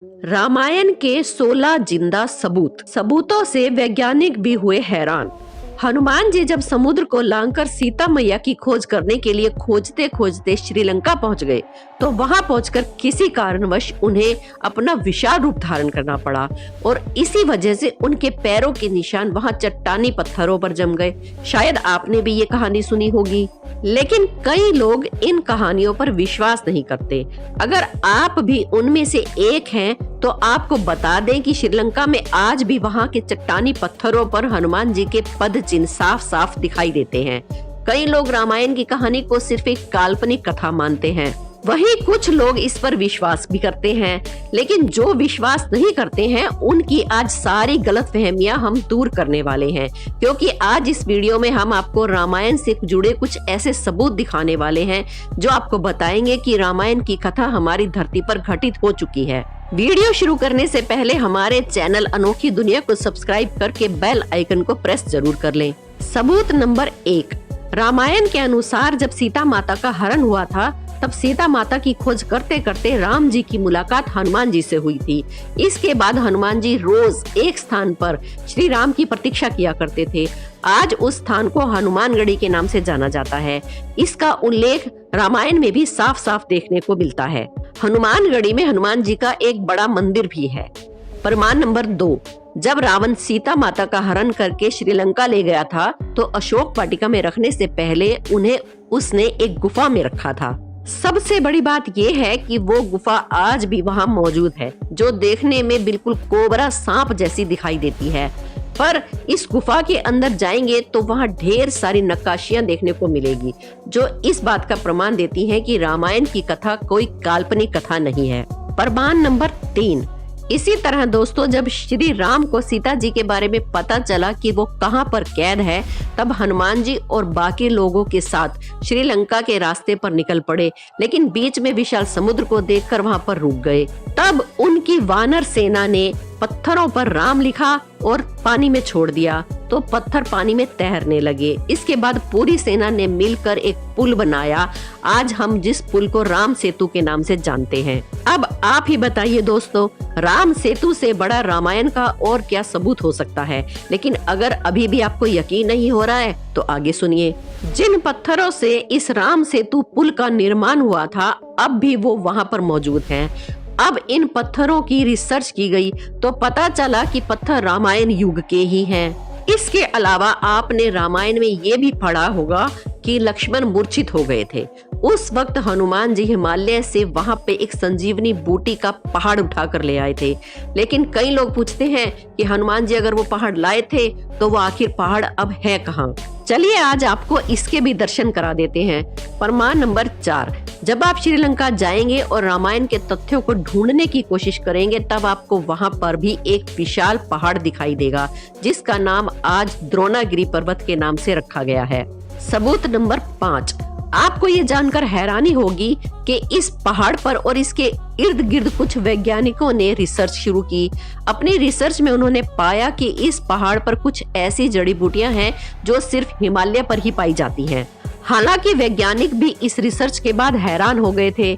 रामायण के 16 जिंदा सबूतों से वैज्ञानिक भी हुए हैरान। हनुमान जी जब समुद्र को लांघकर सीता मैया की खोज करने के लिए खोजते खोजते श्रीलंका पहुंच गए, तो वहां पहुंचकर किसी कारणवश उन्हें अपना विशाल रूप धारण करना पड़ा और इसी वजह से उनके पैरों के निशान वहां चट्टानी पत्थरों पर जम गए। शायद आपने भी ये कहानी सुनी होगी, लेकिन कई लोग इन कहानियों पर विश्वास नहीं करते। अगर आप भी उनमें से एक हैं, तो आपको बता दें कि श्रीलंका में आज भी वहां के चट्टानी पत्थरों पर हनुमान जी के पद चिन्ह साफ साफ दिखाई देते हैं। कई लोग रामायण की कहानी को सिर्फ एक काल्पनिक कथा मानते हैं, वहीं कुछ लोग इस पर विश्वास भी करते हैं। लेकिन जो विश्वास नहीं करते हैं, उनकी आज सारी गलतफहमियां हम दूर करने वाले हैं, क्योंकि आज इस वीडियो में हम आपको रामायण से जुड़े कुछ ऐसे सबूत दिखाने वाले हैं जो आपको बताएंगे कि रामायण की कथा हमारी धरती पर घटित हो चुकी है। वीडियो शुरू करने से पहले हमारे चैनल अनोखी दुनिया को सब्सक्राइब करके बेल आइकन को प्रेस जरूर कर लें। सबूत नंबर 1, रामायण के अनुसार जब सीता माता का हरण हुआ था, तब सीता माता की खोज करते करते राम जी की मुलाकात हनुमान जी से हुई थी। इसके बाद हनुमान जी रोज एक स्थान पर श्री राम की प्रतीक्षा किया करते थे। आज उस स्थान को हनुमानगढ़ी के नाम से जाना जाता है। इसका उल्लेख रामायण में भी साफ साफ देखने को मिलता है। हनुमानगढ़ी में हनुमान जी का एक बड़ा मंदिर भी है। प्रमाण नंबर 2, जब रावण सीता माता का हरण करके श्रीलंका ले गया था, तो अशोक वाटिका में रखने से पहले उन्हें उसने एक गुफा में रखा था। सबसे बड़ी बात यह है कि वो गुफा आज भी वहां मौजूद है, जो देखने में बिल्कुल कोबरा सांप जैसी दिखाई देती है। पर इस गुफा के अंदर जाएंगे तो वहां ढेर सारी नक्काशियां देखने को मिलेगी, जो इस बात का प्रमाण देती हैं कि रामायण की कथा कोई काल्पनिक कथा नहीं है। प्रमाण नंबर 3, इसी तरह दोस्तों, जब श्री राम को सीता जी के बारे में पता चला कि वो कहां पर कैद है, तब हनुमान जी और बाकी लोगों के साथ श्रीलंका के रास्ते पर निकल पड़े, लेकिन बीच में विशाल समुद्र को देखकर वहां पर रुक गए। तब उनकी वानर सेना ने पत्थरों पर राम लिखा और पानी में छोड़ दिया, तो पत्थर पानी में तैरने लगे। इसके बाद पूरी सेना ने मिलकर एक पुल बनाया, आज हम जिस पुल को राम सेतु के नाम से जानते हैं। अब आप ही बताइए दोस्तों, राम सेतु से बड़ा रामायण का और क्या सबूत हो सकता है। लेकिन अगर अभी भी आपको यकीन नहीं हो रहा है, तो आगे सुनिए। जिन पत्थरों से इस राम सेतु पुल का निर्माण हुआ था, अब भी वो वहाँ पर मौजूद हैं। अब इन पत्थरों की रिसर्च की गई तो पता चला कि पत्थर रामायण युग के ही हैं। इसके अलावा आपने रामायण में ये भी पढ़ा होगा कि लक्ष्मण मूर्छित हो गए थे। उस वक्त हनुमान जी हिमालय से वहां पे एक संजीवनी बूटी का पहाड़ उठाकर ले आए थे। लेकिन कई लोग पूछते हैं कि हनुमान जी अगर वो पहाड़ लाए थे, तो वो आखिर पहाड़ अब है कहाँ। चलिए आज आपको इसके भी दर्शन करा देते हैं। प्रमाण नंबर 4, जब आप श्रीलंका जाएंगे और रामायण के तथ्यों को ढूंढने की कोशिश करेंगे, तब आपको वहां पर भी एक विशाल पहाड़ दिखाई देगा, जिसका नाम आज द्रोणागिरी पर्वत के नाम से रखा गया है। सबूत नंबर 5, आपको ये जानकर हैरानी होगी कि इस पहाड़ पर और इसके इर्द गिर्द कुछ वैज्ञानिकों ने रिसर्च शुरू की। अपनी रिसर्च में उन्होंने पाया कि इस पहाड़ पर कुछ ऐसी जड़ी बूटियां हैं जो सिर्फ हिमालय पर ही पाई जाती हैं। हालांकि वैज्ञानिक भी इस रिसर्च के बाद हैरान हो गए थे।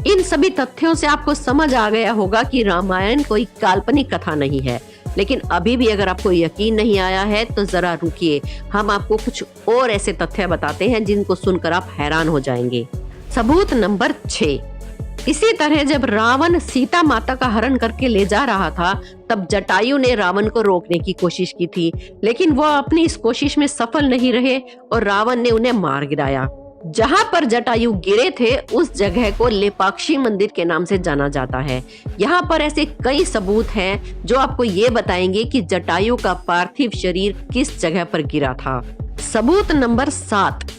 इन सभी तथ्यों से आपको समझ आ गया होगा कि रामायण कोई काल्पनिक कथा नहीं है। लेकिन अभी भी अगर आपको यकीन नहीं आया है, तो जरा रुकिए, हम आपको कुछ और ऐसे तथ्य बताते हैं जिनको सुनकर आप हैरान हो जाएंगे। सबूत नंबर 6, इसी तरह जब रावण सीता माता का हरण करके ले जा रहा था, तब जटायु ने रावण को रोकने की कोशिश की थी, लेकिन वो अपनी इस कोशिश में सफल नहीं रहे और रावण ने उन्हें मार गिराया। जहां पर जटायु गिरे थे, उस जगह को लेपाक्षी मंदिर के नाम से जाना जाता है। यहाँ पर ऐसे कई सबूत हैं जो आपको ये बताएंगे कि जटायु का पार्थिव शरीर किस जगह पर गिरा था। सबूत नंबर 7,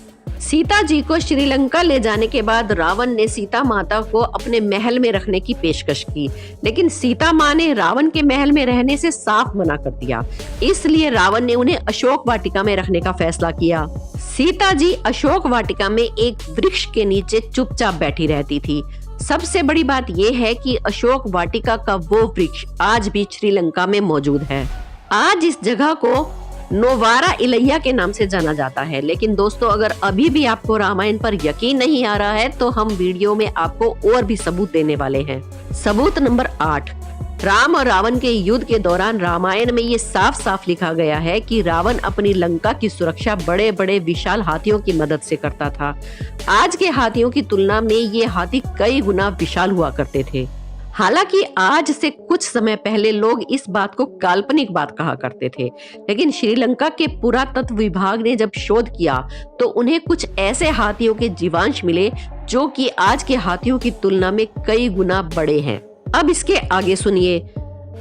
सीता जी को श्रीलंका ले जाने के बाद रावण ने सीता माता को अपने महल में रखने की पेशकश की, लेकिन सीता माँ ने रावण के महल में रहने से साफ मना कर दिया। इसलिए रावण ने उन्हें अशोक वाटिका में रखने का फैसला किया। सीता जी अशोक वाटिका में एक वृक्ष के नीचे चुपचाप बैठी रहती थी। सबसे बड़ी बात यह है कि अशोक वाटिका का वो वृक्ष आज भी श्रीलंका में मौजूद है। आज इस जगह को नोवारा इलैया के नाम से जाना जाता है। लेकिन दोस्तों, अगर अभी भी आपको रामायण पर यकीन नहीं आ रहा है, तो हम वीडियो में आपको और भी सबूत देने वाले हैं। सबूत नंबर 8, राम और रावण के युद्ध के दौरान रामायण में ये साफ साफ लिखा गया है कि रावण अपनी लंका की सुरक्षा बड़े बड़े विशाल हाथियों की मदद से करता था। आज के हाथियों की तुलना में ये हाथी कई गुना विशाल हुआ करते थे। हालांकि आज से कुछ समय पहले लोग इस बात को काल्पनिक बात कहा करते थे, लेकिन श्रीलंका के पुरातत्व विभाग ने जब शोध किया तो उन्हें कुछ ऐसे हाथियों के जीवांश मिले जो कि आज के हाथियों की तुलना में कई गुना बड़े हैं। अब इसके आगे सुनिए।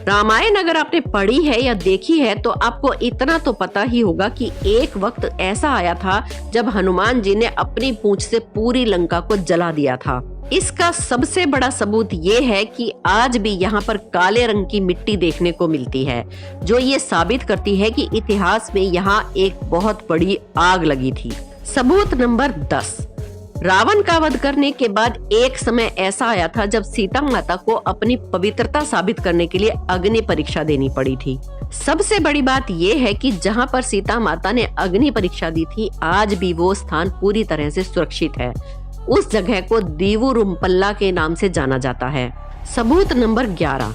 रामायण अगर आपने पढ़ी है या देखी है तो आपको इतना तो पता ही होगा कि एक वक्त ऐसा आया था जब हनुमान जी ने अपनी पूंछ से पूरी लंका को जला दिया था। इसका सबसे बड़ा सबूत ये है कि आज भी यहाँ पर काले रंग की मिट्टी देखने को मिलती है, जो ये साबित करती है कि इतिहास में यहाँ एक बहुत बड़ी आग लगी थी। सबूत नंबर 10। रावण का वध करने के बाद एक समय ऐसा आया था जब सीता माता को अपनी पवित्रता साबित करने के लिए अग्नि परीक्षा देनी पड़ी थी। सबसे बड़ी बात यह है कि जहाँ पर सीता माता ने अग्नि परीक्षा दी थी, आज भी वो स्थान पूरी तरह से सुरक्षित है। उस जगह को दीवुरुम्पल्ला के नाम से जाना जाता है। सबूत नंबर 11।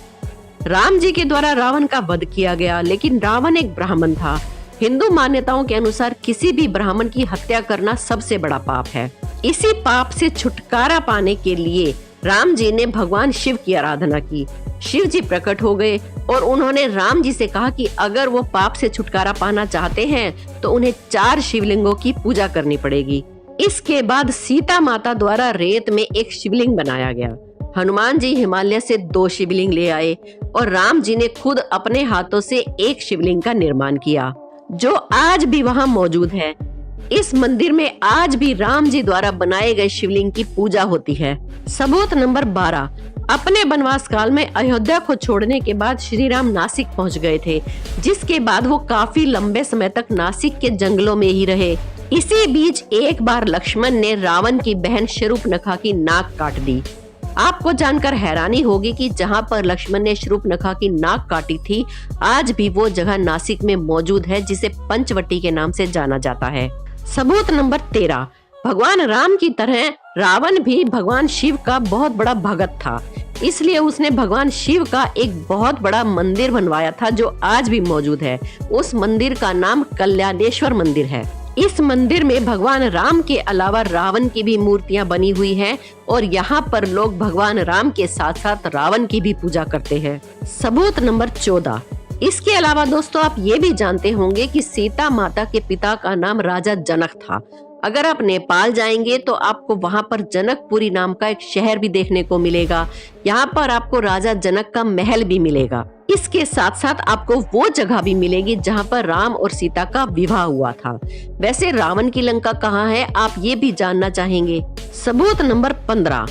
राम जी के द्वारा रावण का वध किया गया, लेकिन रावण एक ब्राह्मण था। हिंदू मान्यताओं के अनुसार किसी भी ब्राह्मण की हत्या करना सबसे बड़ा पाप है। इसी पाप से छुटकारा पाने के लिए राम जी ने भगवान शिव की आराधना की। शिव जी प्रकट हो गए और उन्होंने राम जी से कहा कि अगर वो पाप से छुटकारा पाना चाहते हैं तो उन्हें 4 शिवलिंगों की पूजा करनी पड़ेगी। इसके बाद सीता माता द्वारा रेत में एक शिवलिंग बनाया गया। हनुमान जी हिमालय से 2 शिवलिंग ले आए और राम जी ने खुद अपने हाथों से एक शिवलिंग का निर्माण किया, जो आज भी वहाँ मौजूद है। इस मंदिर में आज भी राम जी द्वारा बनाए गए शिवलिंग की पूजा होती है। सबूत नंबर 12। अपने वनवास काल में अयोध्या को छोड़ने के बाद श्री राम नासिक पहुंच गए थे, जिसके बाद वो काफी लंबे समय तक नासिक के जंगलों में ही रहे। इसी बीच एक बार लक्ष्मण ने रावण की बहन शूर्पणखा की नाक काट दी। आपको जानकर हैरानी होगी कि जहां पर लक्ष्मण ने शूर्पणखा की नाक काटी थी, आज भी वो जगह नासिक में मौजूद है, जिसे पंचवटी के नाम से जाना जाता है। सबूत नंबर 13। भगवान राम की तरह रावण भी भगवान शिव का बहुत बड़ा भगत था, इसलिए उसने भगवान शिव का एक बहुत बड़ा मंदिर बनवाया था, जो आज भी मौजूद है। उस मंदिर का नाम कल्याणेश्वर मंदिर है। इस मंदिर में भगवान राम के अलावा रावण की भी मूर्तियां बनी हुई हैं और यहाँ पर लोग भगवान राम के साथ साथ रावण की भी पूजा करते हैं। सबूत नंबर 14। इसके अलावा दोस्तों, आप ये भी जानते होंगे कि सीता माता के पिता का नाम राजा जनक था। अगर आप नेपाल जाएंगे तो आपको वहाँ पर जनकपुरी नाम का एक शहर भी देखने को मिलेगा। यहाँ पर आपको राजा जनक का महल भी मिलेगा। इसके साथ साथ आपको वो जगह भी मिलेगी जहाँ पर राम और सीता का विवाह हुआ था। वैसे रावण की लंका कहाँ है, आप ये भी जानना चाहेंगे। सबूत नंबर 15।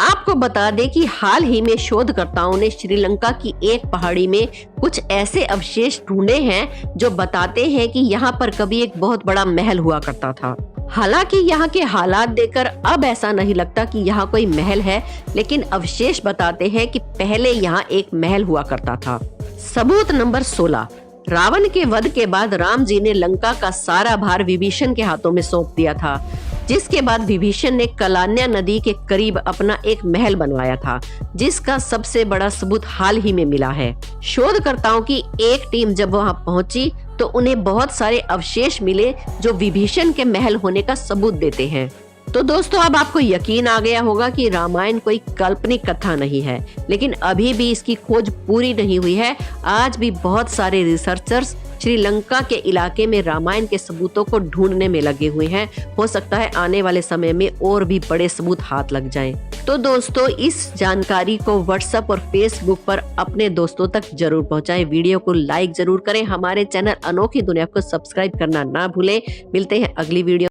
आपको बता दें कि हाल ही में शोधकर्ताओं ने श्रीलंका की एक पहाड़ी में कुछ ऐसे अवशेष ढूंढे हैं जो बताते हैं कि यहाँ पर कभी एक बहुत बड़ा महल हुआ करता था। हालांकि यहाँ के हालात देखकर अब ऐसा नहीं लगता कि यहाँ कोई महल है, लेकिन अवशेष बताते हैं कि पहले यहाँ एक महल हुआ करता था। सबूत नंबर 16। रावण के वध के बाद राम जी ने लंका का सारा भार विभीषण के हाथों में सौंप दिया था, जिसके बाद विभीषण ने कलान्या नदी के करीब अपना एक महल बनवाया था, जिसका सबसे बड़ा सबूत हाल ही में मिला है। शोधकर्ताओं की एक टीम जब वहां पहुंची तो उन्हें बहुत सारे अवशेष मिले जो विभीषण के महल होने का सबूत देते हैं। तो दोस्तों, अब आपको यकीन आ गया होगा कि रामायण कोई काल्पनिक कथा नहीं है, लेकिन अभी भी इसकी खोज पूरी नहीं हुई है। आज भी बहुत सारे रिसर्चर्स श्रीलंका के इलाके में रामायण के सबूतों को ढूंढने में लगे हुए हैं। हो सकता है आने वाले समय में और भी बड़े सबूत हाथ लग जाएं। तो दोस्तों, इस जानकारी को व्हाट्सएप और फेसबुक पर अपने दोस्तों तक जरूर पहुंचाएं। वीडियो को लाइक जरूर करें। हमारे चैनल अनोखी दुनिया को सब्सक्राइब करना ना भूलें। मिलते हैं अगली वीडियो।